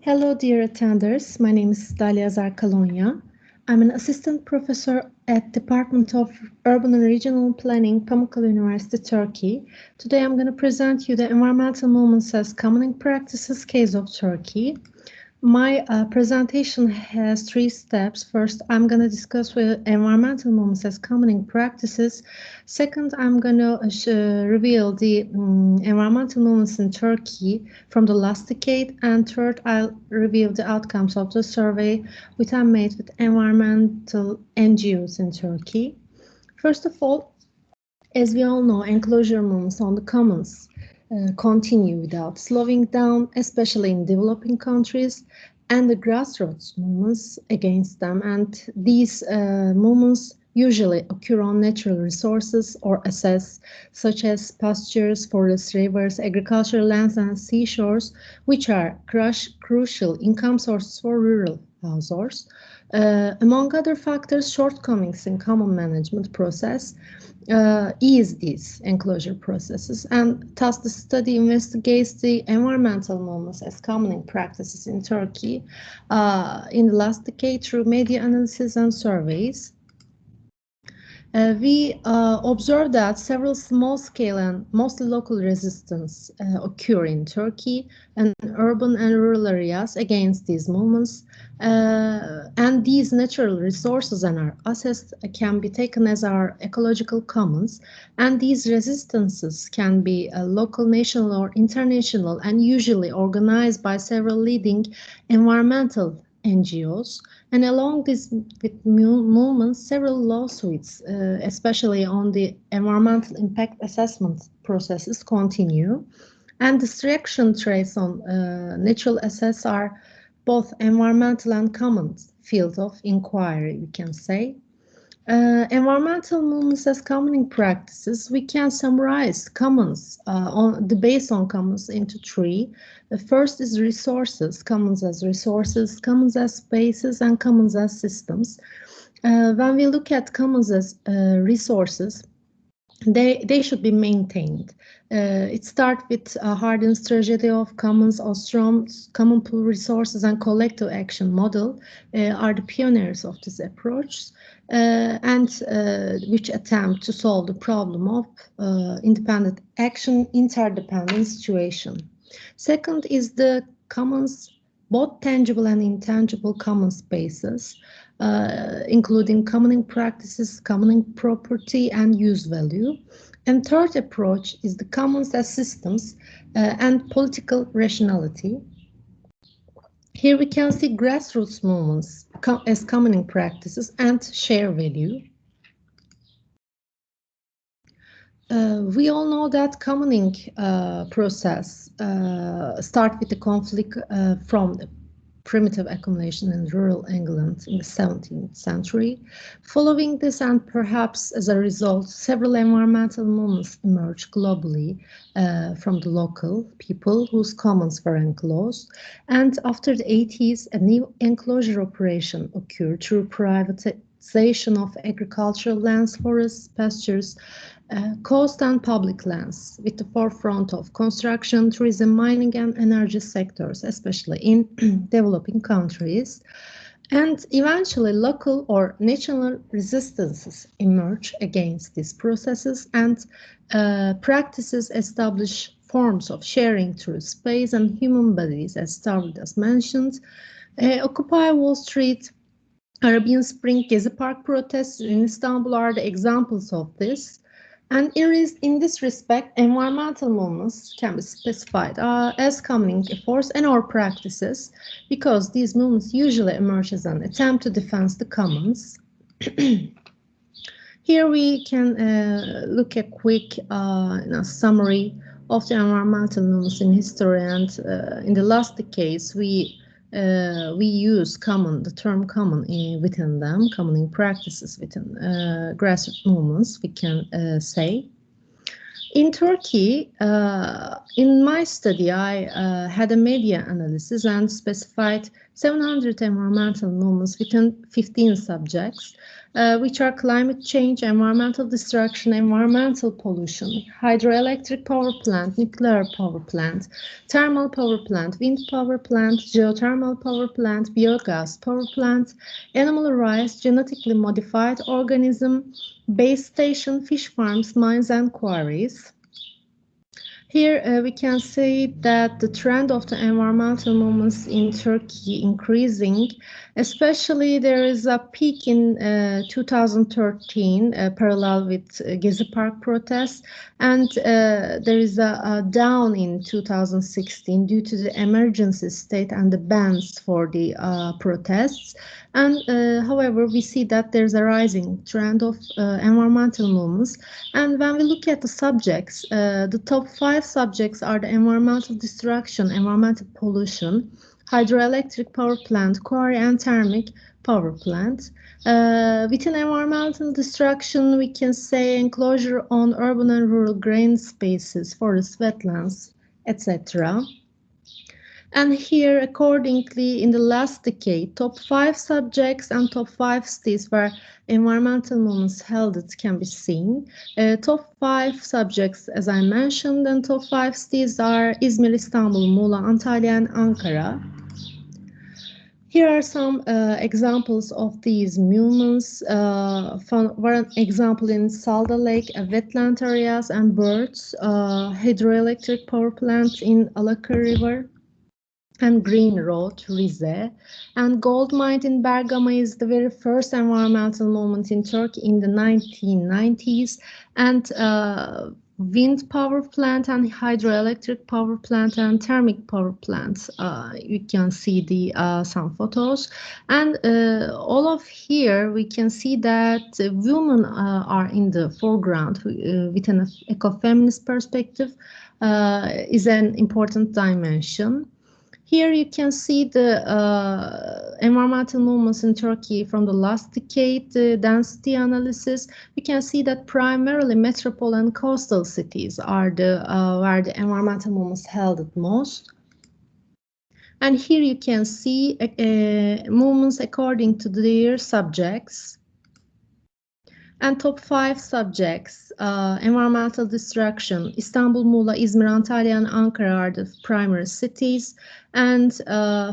Hello, dear attenders. My name is Dalya Kalonya. I'm an assistant professor at Department of Urban and Regional Planning, Pamukkale University, Turkey. Today, I'm going to present you the environmental movements as common practices case of Turkey. My presentation has 3 steps. First, I'm going to discuss environmental movements as common practices. Second, I'm going to reveal the environmental movements in Turkey from the last decade. And third, I'll review the outcomes of the survey which I made with environmental NGOs in Turkey. First of all, as we all know, enclosure movements on the commons continue without slowing down, especially in developing countries, and the grassroots movements against them. And these movements usually occur on natural resources or assets such as pastures, forests, rivers, agricultural lands, and seashores, which are crucial income sources for rural households. Among other factors, shortcomings in common management process ease these enclosure processes, and thus the study investigates the environmental movements as common practices in Turkey in the last decade through media analysis and surveys. We observed that several small-scale and mostly local resistance occur in Turkey and urban and rural areas against these movements. And these natural resources and our assets can be taken as our ecological commons. And these resistances can be local, national, or international, and usually organized by several leading environmental NGOs. And along this with movements, several lawsuits, especially on the environmental impact assessment processes, continue. And distraction traits on natural assets are both environmental and common fields of inquiry, we can say. Environmental movements as common practices, we can summarize commons based on commons into 3. The first is resources, commons as resources, commons as spaces, and commons as systems. When we look at commons as resources, they should be maintained. It starts with Hardin's tragedy of commons. Ostrom's common pool resources and collective action model are the pioneers of this approach, and which attempt to solve the problem of independent action, interdependent situation. Second is the commons, both tangible and intangible common spaces, including common practices, common property, and use value. And third approach is the commons as systems and political rationality. Here we can see grassroots movements as common practices and share value. We all know that commoning process starts with the conflict from the primitive accumulation in rural England in the 17th century. Following this, and perhaps as a result, several environmental movements emerged globally from the local people whose commons were enclosed. And after the 80s, a new enclosure operation occurred through privatization of agricultural lands, forests, pastures, coast and public lands, with the forefront of construction, tourism, mining, and energy sectors, especially in developing countries. And eventually, local or national resistances emerge against these processes, and practices establish forms of sharing through space and human bodies, as started as mentioned. Occupy Wall Street, Arabian Spring, Gezi Park protests in Istanbul are the examples of this. And in this respect, environmental movements can be specified as common efforts and or practices, because these movements usually emerge as an attempt to defend the commons. Here we can look at quick summary of the environmental movements in history, and in the last decades we use the term common within them, common practices within grassroots movements, we can say. In Turkey, in my study, I had a media analysis and specified 700 environmental movements within 15 subjects, which are climate change, environmental destruction, environmental pollution, hydroelectric power plant, nuclear power plant, thermal power plant, wind power plant, geothermal power plant, biogas power plant, animal rights, genetically modified organism, base station, fish farms, mines, and quarries. Here we can see that the trend of the environmental movements in Turkey increasing, especially there is a peak in 2013 parallel with Gezi Park protests, and there is a down in 2016 due to the emergency state and the bans for the protests. And however, we see that there's a rising trend of environmental movements. And when we look at the subjects, the top 5 subjects are the environmental destruction, environmental pollution, hydroelectric power plant, quarry and thermic power plant. Within environmental destruction, we can say enclosure on urban and rural green spaces, forests, wetlands, etc. And here, accordingly, in the last decade, top 5 subjects and top 5 cities where environmental movements held it can be seen. Top 5 subjects, as I mentioned, and top 5 cities are Izmir, Istanbul, Muğla, Antalya, and Ankara. Here are some examples of these movements. For example, in Salda Lake, wetland areas and birds, hydroelectric power plants in Alaka River, and Green Road, Rize, and gold mine in Bergama is the very first environmental movement in Turkey in the 1990s, and wind power plant and hydroelectric power plant and thermic power plants. You can see the some photos, and all of here we can see that women are in the foreground with an ecofeminist perspective is an important dimension. Here you can see the environmental movements in Turkey from the last decade, the density analysis. We can see that primarily metropole and coastal cities are the where the environmental movements held it most. And here you can see movements according to their subjects. And top 5 subjects, environmental destruction, Istanbul, Muğla, İzmir, Antalya, and Ankara are the primary cities. And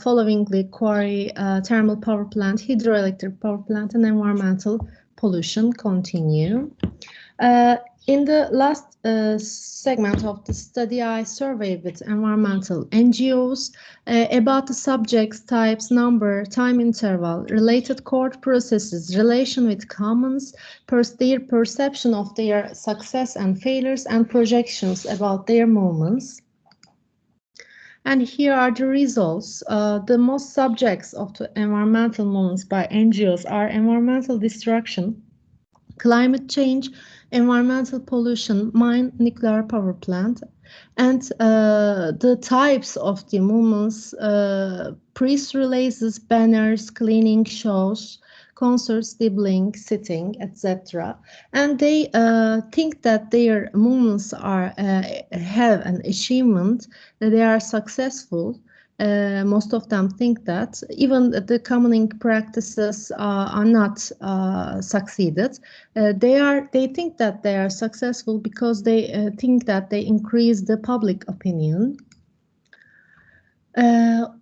followingly, quarry, thermal power plant, hydroelectric power plant, and environmental pollution continue. In the last segment of the study, I surveyed with environmental NGOs about the subjects, types, number, time interval, related court processes, relation with commons, their perception of their success and failures, and projections about their movements. And here are the results. The most subjects of the environmental movements by NGOs are environmental destruction, climate change, environmental pollution, mine, nuclear power plant, and the types of the movements, press releases, banners, cleaning shows, concerts, dibbling, sitting, etc. And they think that their movements are have an achievement, that they are successful. Most of them think that even the commoning practices are not succeeded. They think that they are successful because they think that they increase the public opinion.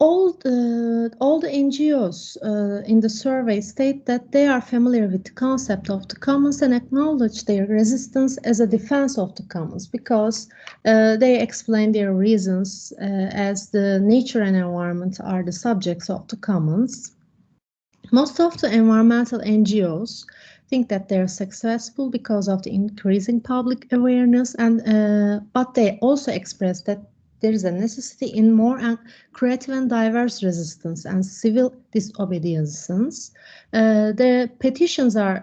All the NGOs in the survey state that they are familiar with the concept of the commons and acknowledge their resistance as a defense of the commons because they explain their reasons as the nature and environment are the subjects of the commons. Most of the environmental NGOs think that they're successful because of the increasing public awareness, and but they also express that there is a necessity in more creative and diverse resistance and civil disobedience. The petitions are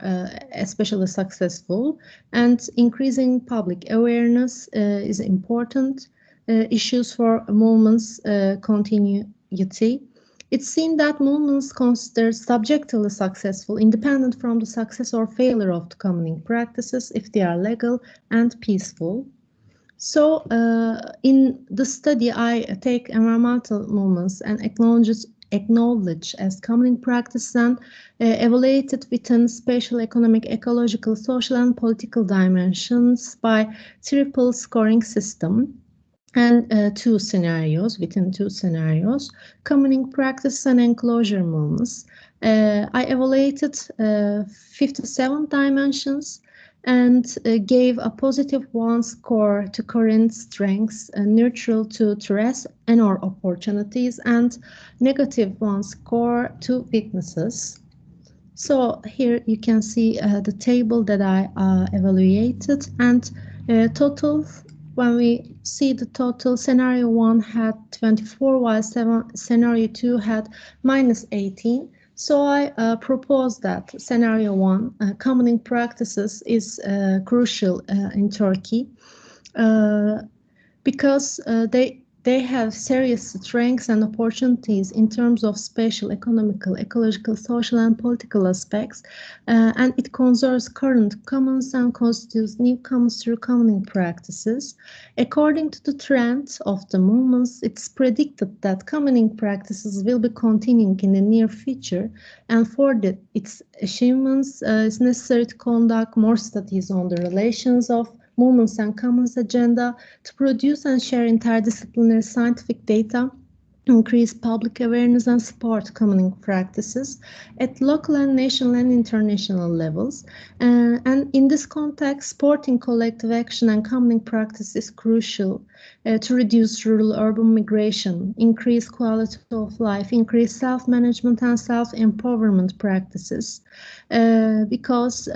especially successful, and increasing public awareness is important. Issues for movements continuity. It's seen that movements considered subjectively successful, independent from the success or failure of the commoning practices if they are legal and peaceful. So in the study, I take environmental movements and acknowledged as common practice and evaluated within spatial, economic, ecological, social, and political dimensions by triple scoring system. And within two scenarios, commoning practice and enclosure movements. I evaluated 57 dimensions and gave a positive 1 score to current strengths, neutral to threats and or opportunities, and negative 1 score to weaknesses. So here you can see the table that I evaluated, and total, when we see the total, scenario 1 had 24, while scenario 2 had -18. So I propose that scenario 1, commoning practices, is crucial in Turkey because they have serious strengths and opportunities in terms of spatial, economical, ecological, social, and political aspects, and it conserves current commons and constitutes new commons through commoning practices. According to the trend of the movements, it's predicted that commoning practices will be continuing in the near future, and for its achievements, it's necessary to conduct more studies on the relations of movements and commons agenda, to produce and share interdisciplinary scientific data, increase public awareness and support commoning practices at local and national and international levels. And in this context, supporting collective action and commoning practice is crucial to reduce rural-urban migration, increase quality of life, increase self-management and self-empowerment practices, because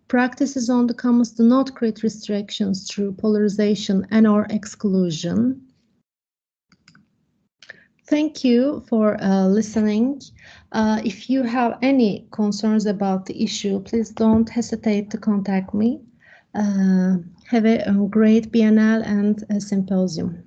practices on the commons do not create restrictions through polarization and or exclusion. Thank you for listening. If you have any concerns about the issue, please don't hesitate to contact me. Have a great BNL and a symposium.